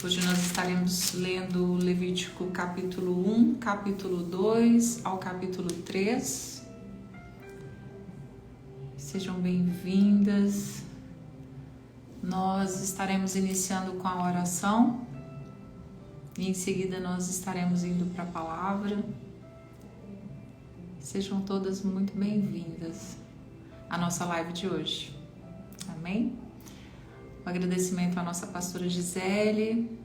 Hoje nós estaremos lendo Levítico capítulo 1, capítulo 2 ao capítulo 3. Sejam bem-vindas. Nós estaremos iniciando com a oração e em seguida nós estaremos indo para a palavra. Sejam todas muito bem-vindas à nossa live de hoje. Amém? Um agradecimento à nossa pastora Gisele,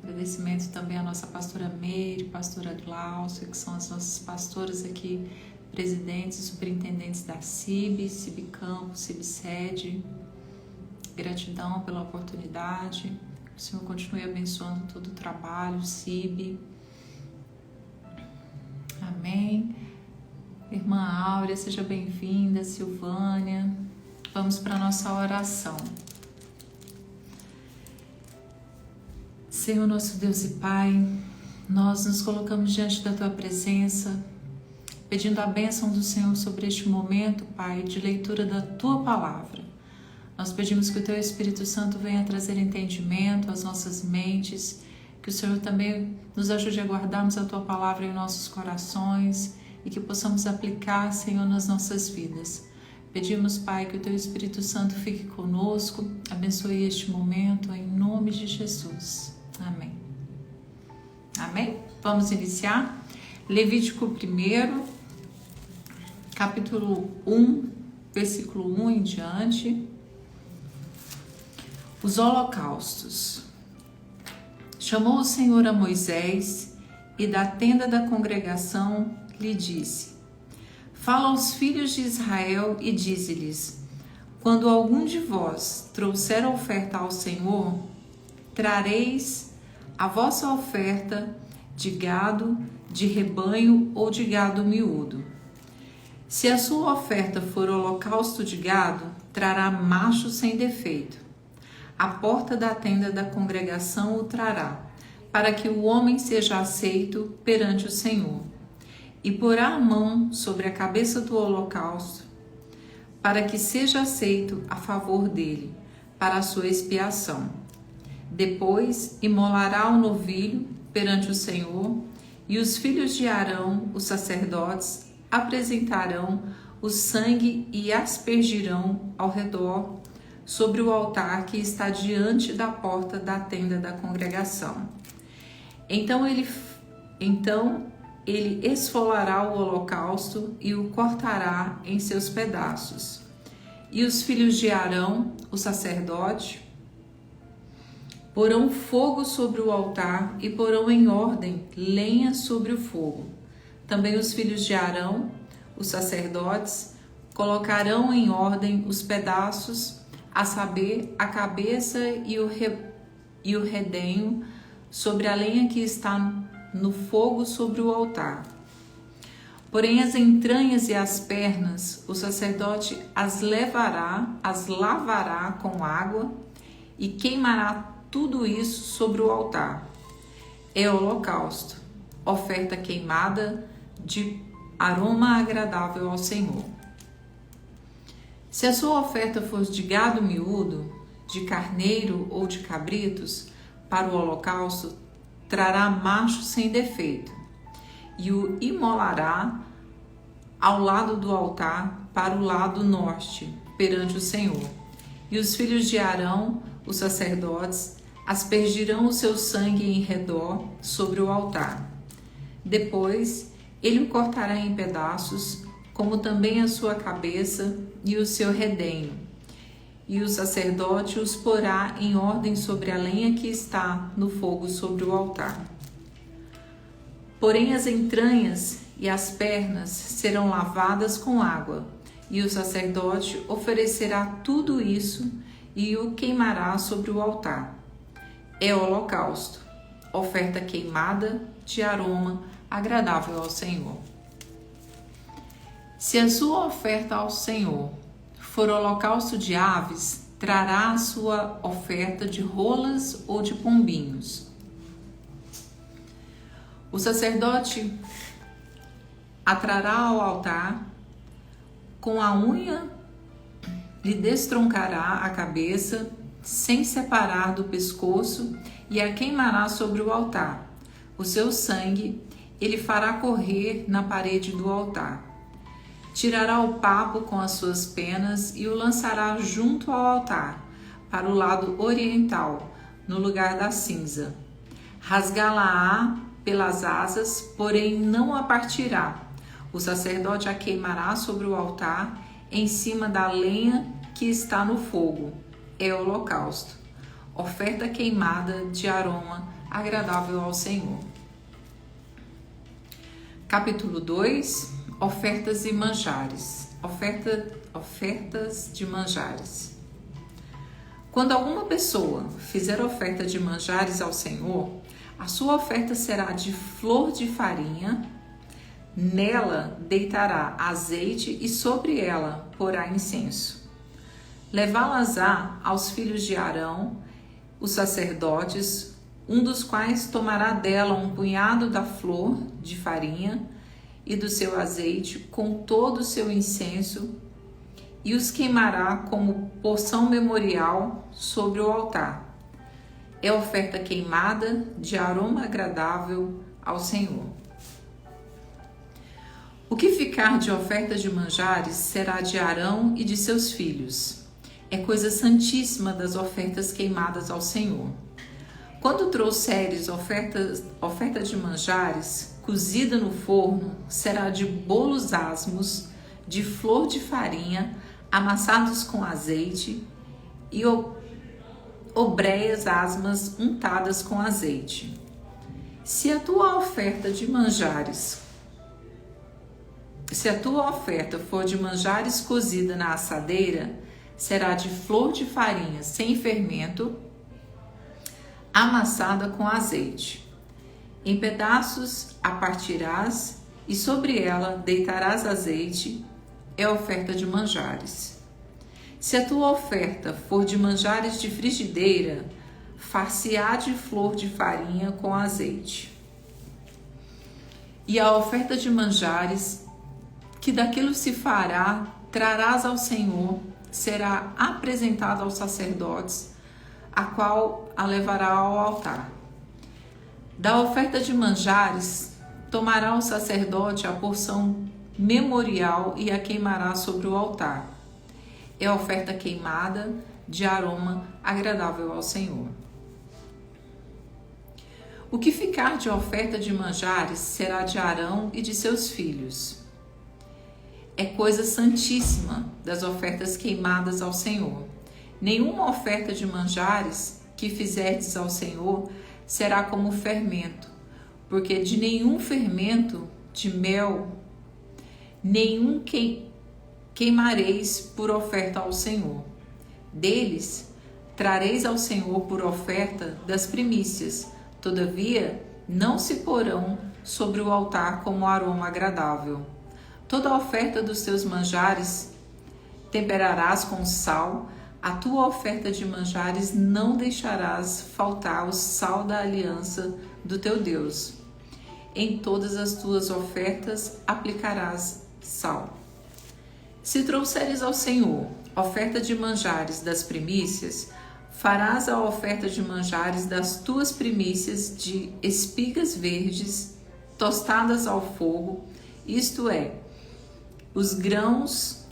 agradecimento também à nossa pastora Meire, pastora Glaucia, que são as nossas pastoras aqui, presidentes e superintendentes da CIB Campo, CIB Sede. Gratidão pela oportunidade, que o Senhor continue abençoando todo o trabalho, CIB. Amém. Irmã Áurea, seja bem-vinda, Silvânia. Vamos para a nossa oração. Senhor nosso Deus e Pai, nós nos colocamos diante da Tua presença, pedindo a bênção do Senhor sobre este momento, Pai, de leitura da Tua Palavra. Nós pedimos que o Teu Espírito Santo venha trazer entendimento às nossas mentes, que o Senhor também nos ajude a guardarmos a Tua Palavra em nossos corações e que possamos aplicar, Senhor, nas nossas vidas. Pedimos, Pai, que o Teu Espírito Santo fique conosco, abençoe este momento, em nome de Jesus. Amém. Amém? Vamos iniciar? Levítico 1, capítulo 1, versículo 1 em diante. Os holocaustos. Chamou o Senhor a Moisés e da tenda da congregação lhe disse: Fala aos filhos de Israel e dize-lhes: Quando algum de vós trouxer oferta ao Senhor, trareis a vossa oferta de gado, de rebanho ou de gado miúdo. Se a sua oferta for holocausto de gado, trará macho sem defeito. A porta da tenda da congregação o trará, para que o homem seja aceito perante o Senhor. E porá a mão sobre a cabeça do holocausto, para que seja aceito a favor dele, para a sua expiação. Depois imolará o novilho perante o Senhor, e os filhos de Arão, os sacerdotes, apresentarão o sangue e aspergirão ao redor sobre o altar que está diante da porta da tenda da congregação. Então ele esfolará o holocausto e o cortará em seus pedaços. E os filhos de Arão, o sacerdote, porão fogo sobre o altar e porão em ordem lenha sobre o fogo. Também os filhos de Arão, os sacerdotes, colocarão em ordem os pedaços, a saber, a cabeça e o redenho, sobre a lenha que está no fogo sobre o altar. Porém as entranhas e as pernas, o sacerdote as lavará com água e queimará tudo isso sobre o altar. É holocausto, oferta queimada de aroma agradável ao Senhor. Se a sua oferta for de gado miúdo, de carneiro ou de cabritos, para o holocausto, trará macho sem defeito, e o imolará ao lado do altar, para o lado norte, perante o Senhor. E os filhos de Arão, os sacerdotes, aspergirão o seu sangue em redor sobre o altar. Depois, ele o cortará em pedaços, como também a sua cabeça e o seu redenho. E o sacerdote os porá em ordem sobre a lenha que está no fogo sobre o altar. Porém as entranhas e as pernas serão lavadas com água, e o sacerdote oferecerá tudo isso e o queimará sobre o altar. É holocausto, oferta queimada de aroma agradável ao Senhor. Se a sua oferta ao Senhor for holocausto de aves, trará a sua oferta de rolas ou de pombinhos. O sacerdote a trará ao altar, com a unha lhe destroncará a cabeça sem separar do pescoço e a queimará sobre o altar. O seu sangue ele fará correr na parede do altar. Tirará o papo com as suas penas e o lançará junto ao altar, para o lado oriental, no lugar da cinza. Rasgá-la-á pelas asas, porém não a partirá. O sacerdote a queimará sobre o altar, em cima da lenha que está no fogo. É holocausto, oferta queimada de aroma agradável ao Senhor. Capítulo 2. Ofertas e manjares. Ofertas de manjares. Quando alguma pessoa fizer oferta de manjares ao Senhor, a sua oferta será de flor de farinha. Nela deitará azeite e sobre ela porá incenso. Levá-las-á aos filhos de Arão, os sacerdotes, um dos quais tomará dela um punhado da flor de farinha e do seu azeite com todo o seu incenso e os queimará como porção memorial sobre o altar. É oferta queimada de aroma agradável ao Senhor. O que ficar de oferta de manjares será de Arão e de seus filhos. É coisa santíssima das ofertas queimadas ao Senhor. Quando trouxeres oferta de manjares, cozida no forno, será de bolos asmos, de flor de farinha, amassados com azeite, e obreias asmas untadas com azeite. Se a tua oferta for de manjares cozida na assadeira, será de flor de farinha sem fermento, amassada com azeite. Em pedaços a partirás e sobre ela deitarás azeite, é oferta de manjares. Se a tua oferta for de manjares de frigideira, far-se-á de flor de farinha com azeite. E a oferta de manjares, que daquilo se fará, trarás ao Senhor, será apresentada aos sacerdotes, a qual a levará ao altar. Da oferta de manjares, tomará o sacerdote a porção memorial e a queimará sobre o altar. É oferta queimada de aroma agradável ao Senhor. O que ficar de oferta de manjares será de Arão e de seus filhos. É coisa santíssima das ofertas queimadas ao Senhor. Nenhuma oferta de manjares que fizerdes ao Senhor será como fermento, porque de nenhum fermento de mel, nenhum queimareis por oferta ao Senhor. Deles trareis ao Senhor por oferta das primícias, todavia não se porão sobre o altar como aroma agradável. Toda a oferta dos teus manjares temperarás com sal, a tua oferta de manjares não deixarás faltar o sal da aliança do teu Deus. Em todas as tuas ofertas aplicarás sal. Se trouxeres ao Senhor oferta de manjares das primícias, farás a oferta de manjares das tuas primícias de espigas verdes tostadas ao fogo, isto é, os grãos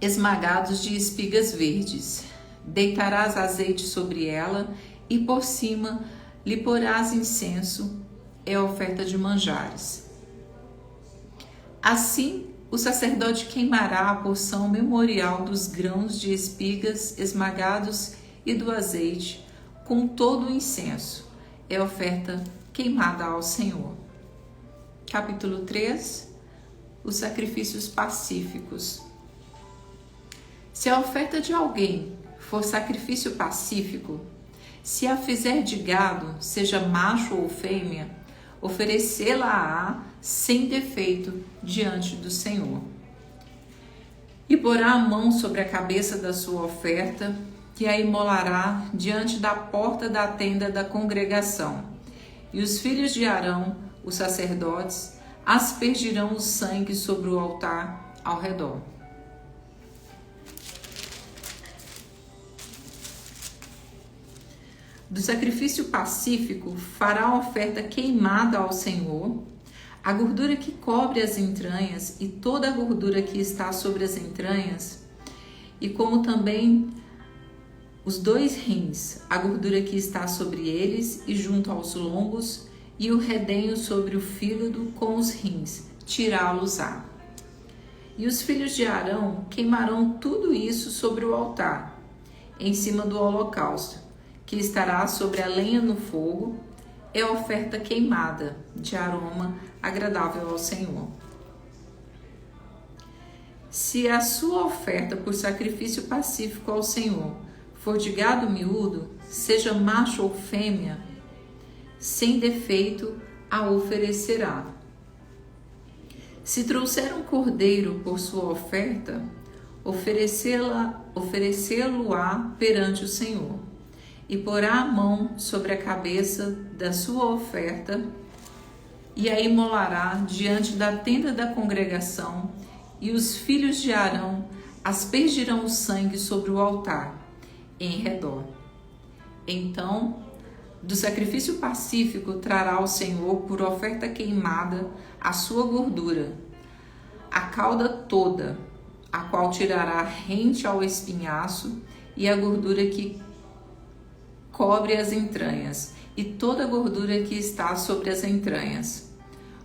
esmagados de espigas verdes. Deitarás azeite sobre ela e por cima lhe porás incenso, é a oferta de manjares. Assim, o sacerdote queimará a porção memorial dos grãos de espigas esmagados e do azeite com todo o incenso, é a oferta queimada ao Senhor. Capítulo 3. Os sacrifícios pacíficos. Se a oferta de alguém for sacrifício pacífico, se a fizer de gado, seja macho ou fêmea, oferecê-la-á sem defeito diante do Senhor. E porá a mão sobre a cabeça da sua oferta e a imolará diante da porta da tenda da congregação. E os filhos de Arão, os sacerdotes, aspergirão o sangue sobre o altar ao redor. Do sacrifício pacífico fará a oferta queimada ao Senhor, a gordura que cobre as entranhas e toda a gordura que está sobre as entranhas, e como também os 2 rins, a gordura que está sobre eles e junto aos lombos, e o redenho sobre o fígado com os rins, tirá-los-á. E os filhos de Arão queimarão tudo isso sobre o altar, em cima do holocausto, que estará sobre a lenha no fogo, é oferta queimada, de aroma agradável ao Senhor. Se a sua oferta por sacrifício pacífico ao Senhor for de gado miúdo, seja macho ou fêmea, sem defeito a oferecerá. Se trouxer um cordeiro por sua oferta, oferecê-lo-á perante o Senhor, e porá a mão sobre a cabeça da sua oferta, e a imolará diante da tenda da congregação, e os filhos de Arão aspergirão o sangue sobre o altar, em redor. Então, do sacrifício pacífico trará ao Senhor por oferta queimada a sua gordura, a cauda toda, a qual tirará rente ao espinhaço, e a gordura que cobre as entranhas, e toda a gordura que está sobre as entranhas,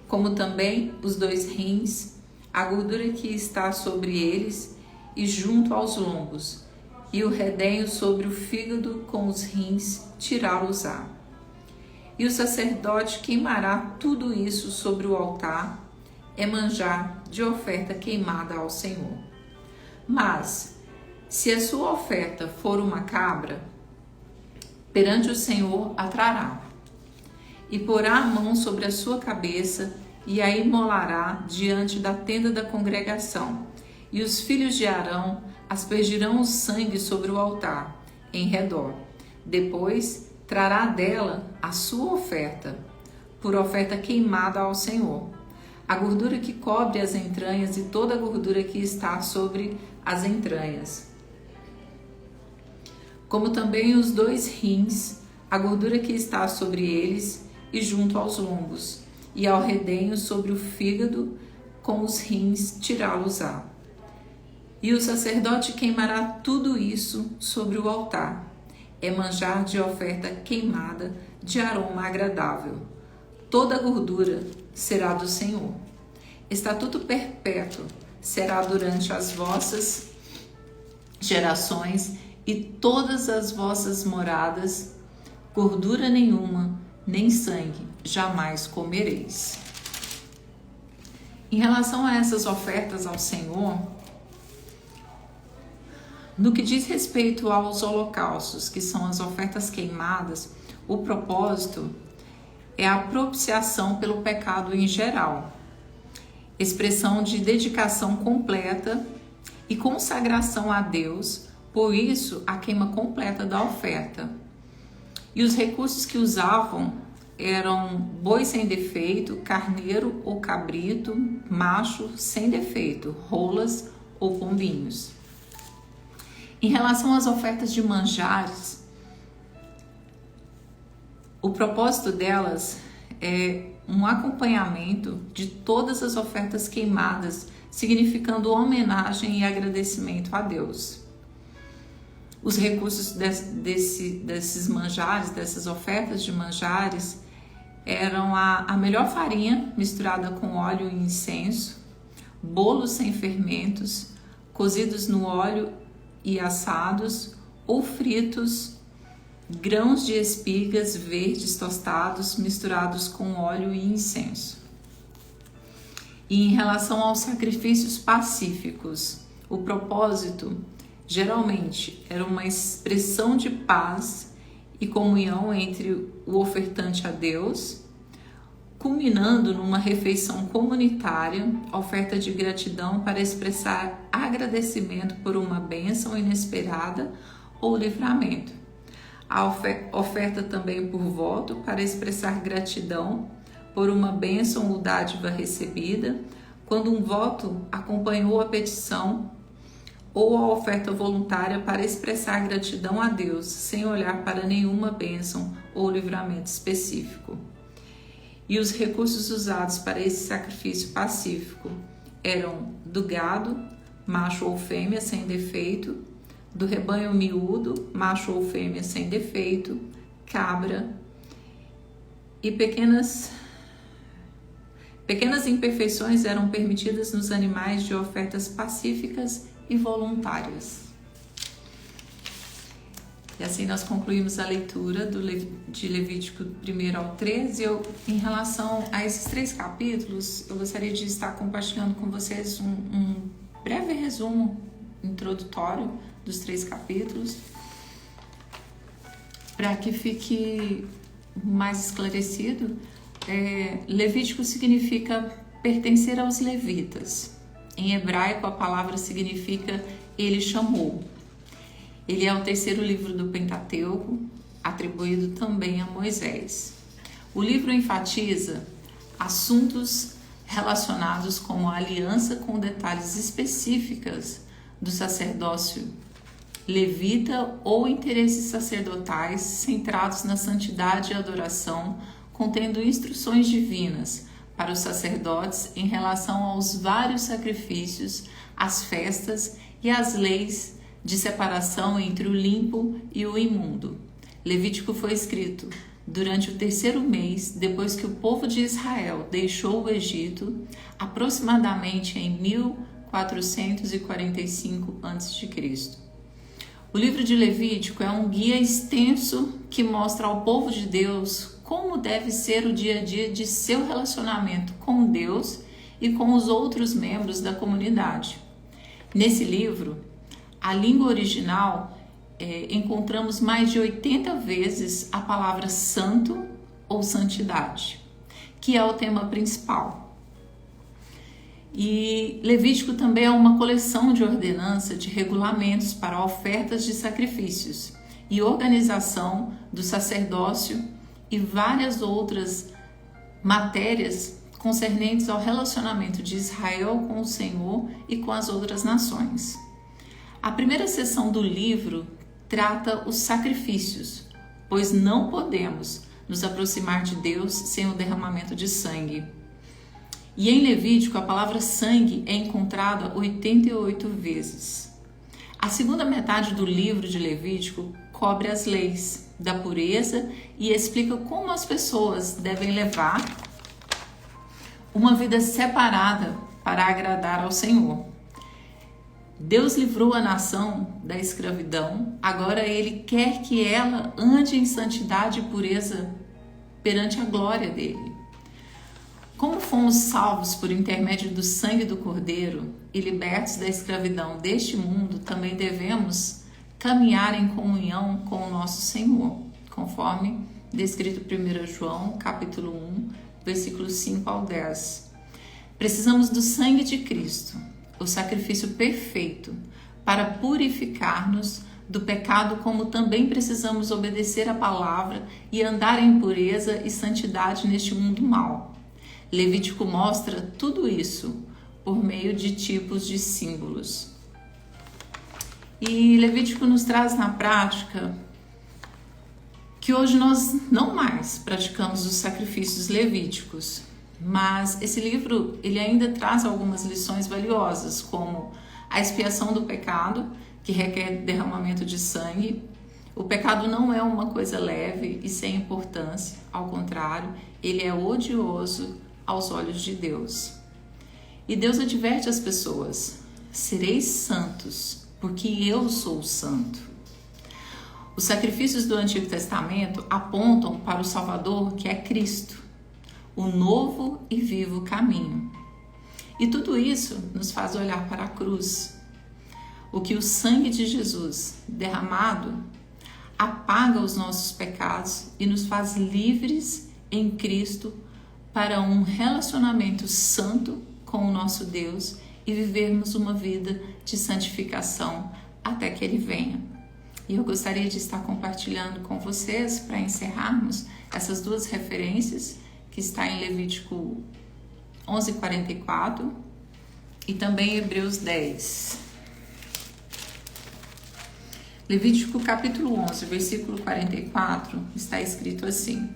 como também os 2 rins, a gordura que está sobre eles e junto aos lombos, e o redenho sobre o fígado com os rins, tirá-los-á. E o sacerdote queimará tudo isso sobre o altar, é manjar de oferta queimada ao Senhor. Mas, se a sua oferta for uma cabra, perante o Senhor a trará, e porá a mão sobre a sua cabeça, e a imolará diante da tenda da congregação, e os filhos de Arão aspergirão o sangue sobre o altar, em redor. Depois trará dela a sua oferta, por oferta queimada ao Senhor, a gordura que cobre as entranhas e toda a gordura que está sobre as entranhas, como também os 2 rins, a gordura que está sobre eles e junto aos lombos, e ao redenho sobre o fígado com os rins, tirá-los-á. E o sacerdote queimará tudo isso sobre o altar, é manjar de oferta queimada de aroma agradável. Toda a gordura será do Senhor. Estatuto perpétuo será durante as vossas gerações e todas as vossas moradas, gordura nenhuma, nem sangue, jamais comereis. Em relação a essas ofertas ao Senhor, no que diz respeito aos holocaustos, que são as ofertas queimadas, o propósito é a propiciação pelo pecado em geral, expressão de dedicação completa e consagração a Deus, por isso a queima completa da oferta. E os recursos que usavam eram boi sem defeito, carneiro ou cabrito, macho sem defeito, rolas ou pombinhos. Em relação às ofertas de manjares, o propósito delas é um acompanhamento de todas as ofertas queimadas, significando homenagem e agradecimento a Deus. Os recursos desses manjares, dessas ofertas de manjares, eram a melhor farinha misturada com óleo e incenso, bolos sem fermentos, cozidos no óleo e assados ou fritos, grãos de espigas verdes tostados misturados com óleo e incenso. E em relação aos sacrifícios pacíficos, o propósito geralmente era uma expressão de paz e comunhão entre o ofertante a Deus, culminando numa refeição comunitária, oferta de gratidão para expressar agradecimento por uma bênção inesperada ou livramento. A oferta também por voto para expressar gratidão por uma bênção ou dádiva recebida, quando um voto acompanhou a petição, ou a oferta voluntária para expressar gratidão a Deus, sem olhar para nenhuma bênção ou livramento específico. E os recursos usados para esse sacrifício pacífico eram do gado, macho ou fêmea sem defeito, do rebanho miúdo, macho ou fêmea sem defeito, cabra e pequenas imperfeições eram permitidas nos animais de ofertas pacíficas e voluntárias. E assim nós concluímos a leitura de Levítico 1 ao 13. Em relação a esses 3 capítulos, eu gostaria de estar compartilhando com vocês um breve resumo introdutório dos 3 capítulos, para que fique mais esclarecido. Levítico significa pertencer aos levitas. Em hebraico, a palavra significa ele chamou. Ele é o 3º livro do Pentateuco, atribuído também a Moisés. O livro enfatiza assuntos relacionados com a aliança com detalhes específicos do sacerdócio levita ou interesses sacerdotais centrados na santidade e adoração, contendo instruções divinas para os sacerdotes em relação aos vários sacrifícios, as festas e as leis de separação entre o limpo e o imundo. Levítico foi escrito durante o 3º mês depois que o povo de Israel deixou o Egito, aproximadamente em 1445 a.C. O livro de Levítico é um guia extenso que mostra ao povo de Deus como deve ser o dia a dia de seu relacionamento com Deus e com os outros membros da comunidade. Nesse livro, a língua original, encontramos mais de 80 vezes a palavra santo ou santidade, que é o tema principal. E Levítico também é uma coleção de ordenança de regulamentos para ofertas de sacrifícios e organização do sacerdócio e várias outras matérias concernentes ao relacionamento de Israel com o Senhor e com as outras nações. A primeira seção do livro trata os sacrifícios, pois não podemos nos aproximar de Deus sem o derramamento de sangue. E em Levítico, a palavra sangue é encontrada 88 vezes. A segunda metade do livro de Levítico cobre as leis da pureza e explica como as pessoas devem levar uma vida separada para agradar ao Senhor. Deus livrou a nação da escravidão, agora Ele quer que ela ande em santidade e pureza perante a glória dEle. Como fomos salvos por intermédio do sangue do Cordeiro e libertos da escravidão deste mundo, também devemos caminhar em comunhão com o nosso Senhor, conforme descrito em 1 João, capítulo 1, versículos 5 ao 10. Precisamos do sangue de Cristo, o sacrifício perfeito, para purificar-nos do pecado, como também precisamos obedecer a palavra e andar em pureza e santidade neste mundo mau. Levítico mostra tudo isso por meio de tipos de símbolos. E Levítico nos traz na prática que hoje nós não mais praticamos os sacrifícios levíticos, mas esse livro ele ainda traz algumas lições valiosas, como a expiação do pecado, que requer derramamento de sangue. O pecado não é uma coisa leve e sem importância, ao contrário, ele é odioso aos olhos de Deus. E Deus adverte as pessoas: sereis santos, porque eu sou santo. Os sacrifícios do Antigo Testamento apontam para o Salvador, que é Cristo, o novo e vivo caminho. E tudo isso nos faz olhar para a cruz, o que o sangue de Jesus derramado apaga os nossos pecados e nos faz livres em Cristo para um relacionamento santo com o nosso Deus e vivermos uma vida de santificação até que Ele venha. E eu gostaria de estar compartilhando com vocês, para encerrarmos, essas duas referências, que está em Levítico 11:44 e também Hebreus 10. Levítico capítulo 11, versículo 44, está escrito assim: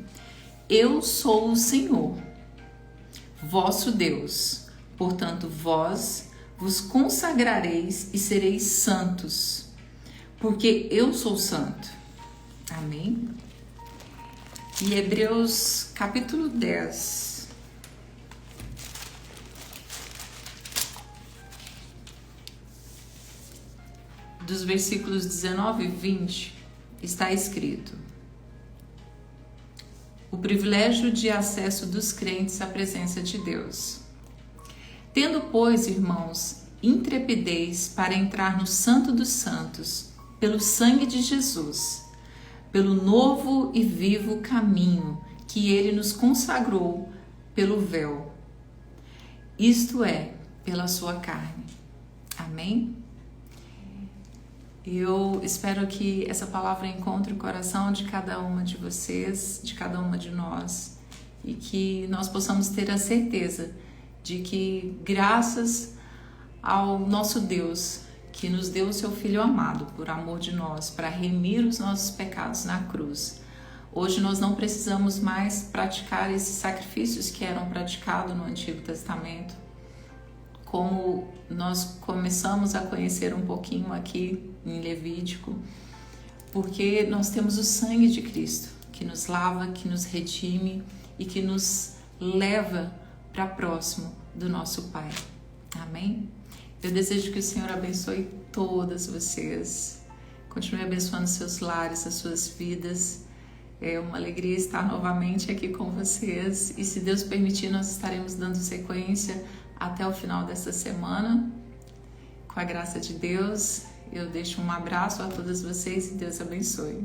Eu sou o Senhor, vosso Deus, portanto vós vos consagrareis e sereis santos, porque eu sou santo. Amém? E Hebreus capítulo 10, dos versículos 19 e 20, está escrito: o privilégio de acesso dos crentes à presença de Deus. Tendo, pois, irmãos, intrepidez para entrar no Santo dos Santos, pelo sangue de Jesus, pelo novo e vivo caminho que ele nos consagrou pelo véu, isto é, pela sua carne. Amém? Eu espero que essa palavra encontre o coração de cada uma de vocês, de cada uma de nós, e que nós possamos ter a certeza de que, graças ao nosso Deus, que nos deu o seu Filho amado por amor de nós, para remir os nossos pecados na cruz, hoje nós não precisamos mais praticar esses sacrifícios que eram praticados no Antigo Testamento, como nós começamos a conhecer um pouquinho aqui em Levítico, porque nós temos o sangue de Cristo, que nos lava, que nos redime e que nos leva para próximo do nosso Pai. Amém? Eu desejo que o Senhor abençoe todas vocês, continue abençoando seus lares, as suas vidas. É uma alegria estar novamente aqui com vocês, e se Deus permitir, nós estaremos dando sequência até o final dessa semana. Com a graça de Deus, eu deixo um abraço a todas vocês e Deus abençoe.